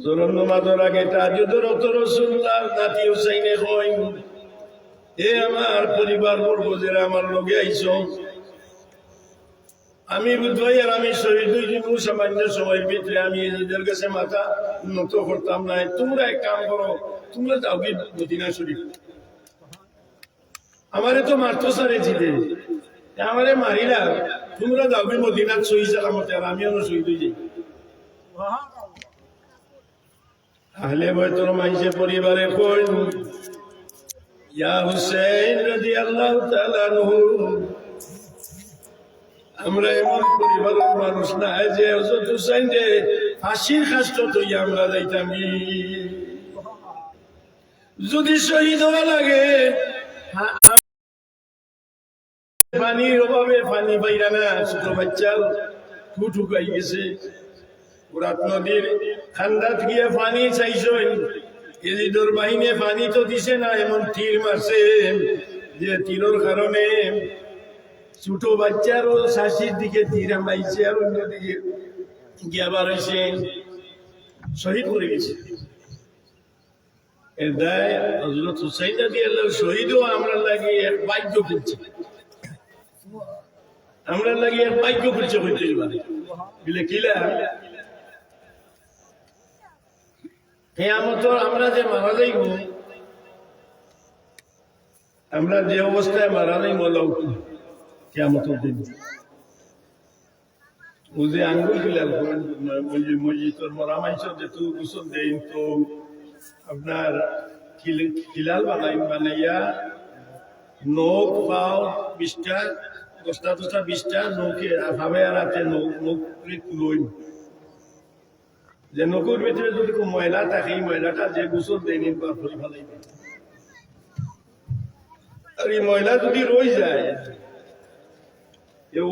জোরন নামাজের আগে তাহাজ্জুদের রত রাসূলুল্লাহ নাতি হুসাইনে কই, এ আমার পরিবার বর্গ যারা আমার লগে আইছো, আমি বুঝবাই আর আমি শহীদ হইছি সামান্য সময়ের ভিতরে আমি এদের কাছে মাথা নত করতাম না। তোমরা এক কাম করো, তোমরা যাও কি মদিনা শরীফ। আমারে তো মারতো সারে জিতে, আমারে মারিলা, তোমরা যাও কি মদিনার শহীদ সালামতে, আর আমি আমার শহীদ হয়ে যাই। আহলে বয়তর মাইসে পরিবারে কই, ইয়া হুসাইন রাদিয়াল্লাহু তাআলা আনহু, আমরা এমন পরিবারের মানুষ না যে হযরত হুসাইন রে ফাঁসির কাষ্ট তৈরি আমরা যাইতাম। যদি শহীদ হওয়া লাগে পানির অভাবে পানি পাইরা না, ছোট বাচ্চা ঠুকাই গেছে, পুরাত নদীর ঠান্ডাত গিয়ে পানি চাইছেন, এজিদর বাহিনী পানি তো দিছে না, এমন তীর মারছে যে তীরের কারণে ছোট বাচ্চারও শাশির দিকে তীর মাইছে, আর অন্যদিকে গিয়া বার হয়েছে, শহীদ করে গেছে। এর দায় হযরত হুসাইন রাদিয়াল্লাহু শহীদও আমরা লাগে এক ভাগ্য করছে, আমরা লাগে এক ভাগ্য করছে হইতে পারে বলে কিলা কিয়ামত আমরা যে মারা যাইব, আমরা যে অবস্থায় মারা যাইব লোক কিয়ামতের দিন ও যে আঙ্গুল খিলাল করেন মসজিদর মরা মাইসর যে তু গোসল দেন, তো আপনার খিলাল বানাইয়া নখ পাও 20টা 10টা 20টা নৌকে ভাবে আর হাতে নৌকে লইন, যে নৌকুর ভিতরে যদি কোনো ময়লা থাকে এই ময়লাটা যে গোসল দেয়নি ফেলে ফেলাইবে, আর এই ময়লা যদি রয়ে যায়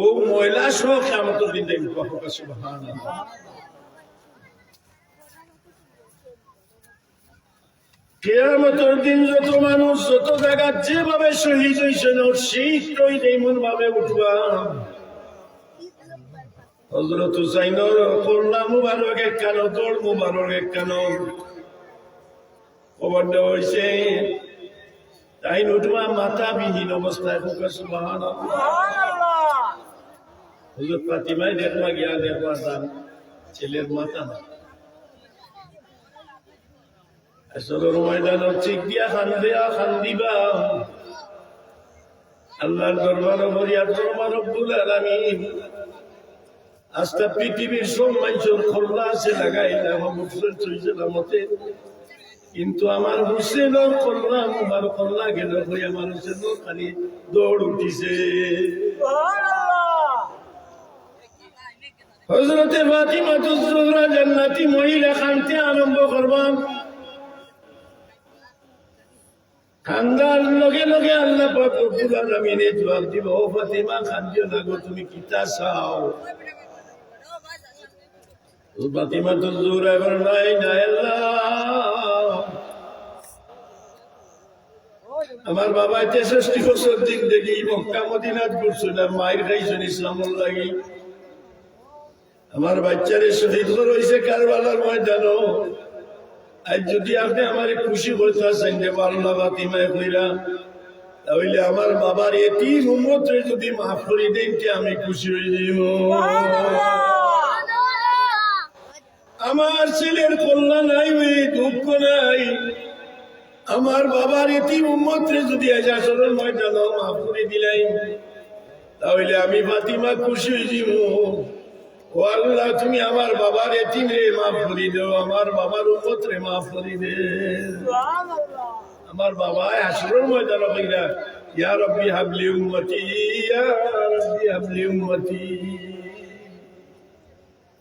ও ময়লা সহ কিয়ামতের দিন দেখবে। সুবহানাল্লাহ। কিয়ামতের দিন যত মানুষ যত জায়গা যেভাবে শহীদ হয়েছে শীঘ্রই এমন ভাবে উঠবা, হযরত হুসাইনের কল্লা মুবারক একখানো, দৌড় মুবারক একখানো খবর দেওয়া হয়েছে, তাই উঠবা মাথা বিহীন অবস্থায়। সুবহানাল্লাহ। হযরত ফাতিমায় দেখবা গিয়া দেখবা তার ছেলের মাথা না, আসরের ময়দানে চিক দিয়া খান্দিবা, আল্লাহর দরবারে ফরিয়াদ করবা, রব্বুল আলামিন আজকে পৃথিবীর সব মানুষের খোল্লা আছে লাগাই মতে, কিন্তু আমার হুসেনের খোল্লা মুবার খোল্লা গেল হই, আমার হুসেনের খালি দৌড় উঠিছে। হযরতে ফাতিমাতুজ জোহরা জান্নাতি মহিলা কানতে আরম্ভ করবাম, কান্দার লগে লগে আল্লাহ পাক রব্বুল আলামিনে জবাব দিব, ও ফাতিমা কান্দিও না গো, তুমি কিতা চাও? ফাতিমাতুজ জোহরা এবার নাই না, আল্লাহ আমার বাবা 63 বছর দিক দেখি মক্কা মদিনাত ঘুরছিল, মায়ের খাইছেন ইসলামের লাগি, আমার বাচ্চারে শহীদ হয়েছে কারবালার ময়দানও। আজ যদি আপনি আমার খুশি করতেছেন যে পারলা ফাতিমায় কইরা, তাহলে আমার বাবার এতিম উম্মতরে যদি মাফ করে দেন আমি খুশি হয়ে যাব। আমার ছেলের কল্যাণ নাই, দুঃখ নাই, আমার বাবার এতিম উম্মতরে যদি আজ আসরের ময়দানও মাফ করে দিলাই, তাহলে আমি ফাতিমা খুশি হয়ে যাব। ও আল্লাহ, তুমি আমার বাবার এতিম রে মাফ করে দেও, আমার বাবার উম্মত রে মাফ করে দে। আমার বাবা হাসরের ময়দানে কইরা, ইয়া রাব্বি হাবলি উম্মতি, ইয়া রাব্বি হাবলি উম্মতি।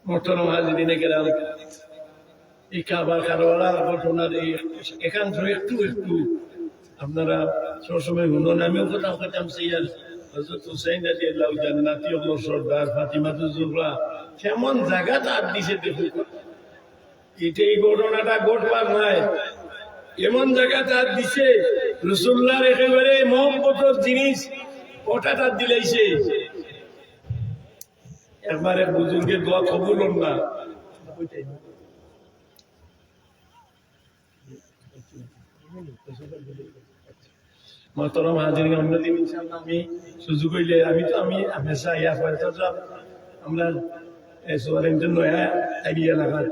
মোহতারাম হাজিরিনে কেরাম, এই কাবার কারবালার ঘটনার এই একাংশ একটু একটু আপনারা সবসময় শুনুন। আমিও কোথাও কোথাও সেইয়ার হযরত হুসাইন রাদিয়াল্লাহু জান্নাতি হলো সর্দার, ফাতিমাতুজ জোহরা কেমন জায়গা তার দিছে দেখুন। এটা এই ঘটনাটা ঘটবার নাই, এমন জায়গা তার দিছে, রাসূলুল্লাহর একেবারে মহব্বতের জিনিস ওটা তার দিলাইছে। একবারে বুজুর্গের দোয়া কবুল হল না, মহতরম হাজিরিন, অন্যদিন ইনশাআল্লাহ আমি সুযোগ হইলে আমি হামেশা ইয়া করে আমরা সোয়ারেন্টের নয়া আইডিয়া লাগার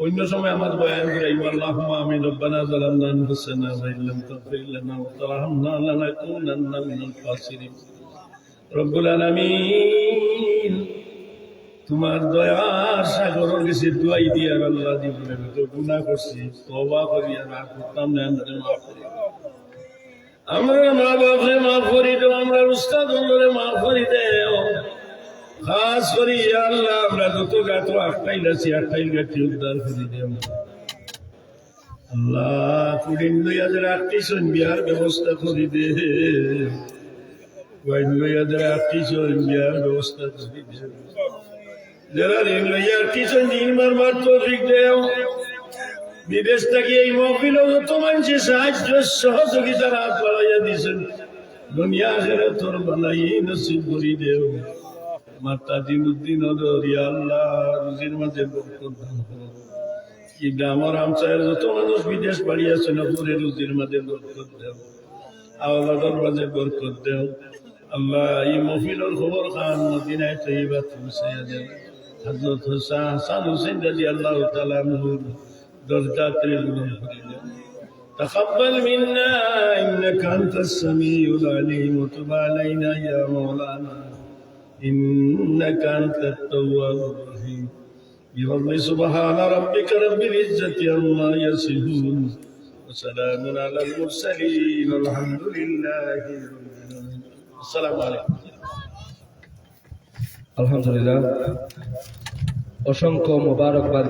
অন্য সময় আমার বয়ান করাইব। আল্লাহুম্মা আমিন। রব্বানা যালামনা আনফুসানা ওয়া ইল্লাম তাগফির লানা ওয়া তারহামনা লানাকুনান্না মিনাল খাসিরিন। রব্বুল আলামিন, তোমার দয়ার সাগরের কাছে দোয়াই দিয়ার আল্লাহ জীবনের ভিতর গুনাহ করছি, তওবা করি আর করতাম না, আমাদের মাফ করি। আমরা মা বাপরে মাফ করি দাও, আমরা উস্তাদ হলরে মাফ করি দেও। খাস করি আল্লাহ আমরা যত গাছ আটটাইল আছি, আটটাইল গাছি উদ্ধার করি দেও আল্লাহ। কুড়িন লইয়াদের আটটিশন বিয়ার ব্যবস্থা করি দে, ওয়াইন লইয়াদের আটটিশন বিয়ার ব্যবস্থা করি দে। যারা ঋণ লইয়া আটটিশন নির্মাণ মার তৌফিক দেও। বিদেশ থেকে এই মহফিল যত মানুষের সাহায্য সহযোগিতার হাত বাড়াইয়া দিয়েছেন, দুনিয়া আখেরাত তোর বালাই নসিব করি দেও। মাতা দিনউদ্দিন ইয়া আল্লাহ রুজির মাঝে বরকত দান করো। এই গ্রামের আমসায়ের যত মানুষ বিদেশ বাড়িয়াছেন, পুরে রুজির মাঝে বরকত দেও, আওলাদের মাঝে বরকত দেও আল্লাহ। এই মহফিলের খবর খান মদিনায় তৈবা পৌঁছাইয়া দেও। হযরত হাসান হুসাইন রাদিয়াল্লাহু তাআলা আনহুর درجات الرحمن. تقبل منا إنك أنت السميع العليم، وتب علينا يا مولانا إنك أنت التواب الرحيم. بفضل سبحان ربك رب العزة عما يصفون وسلام على المرسلين والحمد لله رب العالمين. السلام عليكم. আলহামদুলিল্লাহ, অসংখ্য মোবারকবাদ।